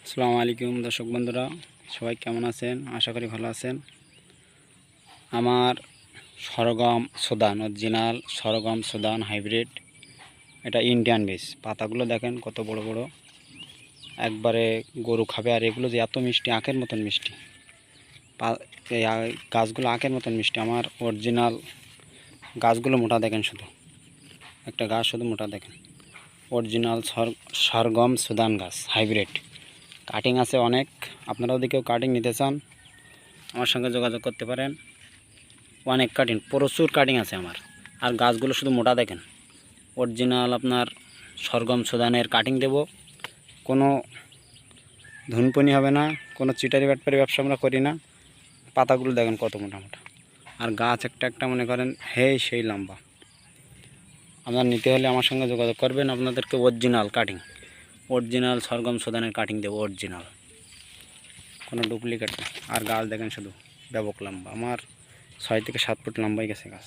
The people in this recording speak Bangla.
আসসালামু আলাইকুম দর্শক বন্ধুরা, সবাই কেমন আছেন? আশা করি ভালো আছেন। আমার সরগম সুদান, অরিজিনাল সরগম সুদান হাইব্রিড, এটা ইন্ডিয়ান বীজ। পাতাগুলো দেখেন কত বড় বড়, একবারে গরু খাবে। আর এগুলো যে এত মিষ্টি, আখের মতন মিষ্টি। এই গাছগুলো আখের মতন মিষ্টি। আমার অরিজিনাল গাছগুলো মোটা দেখেন, শুধু একটা গাছ শুধু মোটা দেখেন। অরিজিনাল সরগম সুদান গাছ হাইব্রিড। কাটিং আছে অনেক। আপনারা যদি কেউ কাটিং নিতে চান আমার সঙ্গে যোগাযোগ করতে পারেন। অনেক কাটিং, প্রচুর কাটিং আছে আমার। আর গাছগুলো শুধু মোটা দেখেন। অরিজিনাল আপনার সরগম সুদানের কাটিং দেব। কোনো ধুনপনি হবে না, কোনো চিটারি বাটপারি ব্যবসা আমরা করি না। পাতাগুলো দেখেন কত মোটা মোটা। আর গাছ একটা একটা মনে করেন সেই লম্বা। আপনার নিতে হলে আমার সঙ্গে যোগাযোগ করবেন। আপনাদেরকে অরিজিনাল কাটিং, অরিজিনাল সরগম সুদানের কাটিং দেবো, অরিজিনাল, কোনো ডুপ্লিকেট না। আর গাছ দেখেন শুধু ব্যাপক লম্বা। আমার 6 থেকে 7 ফুট লম্বাই গেছে গাছ।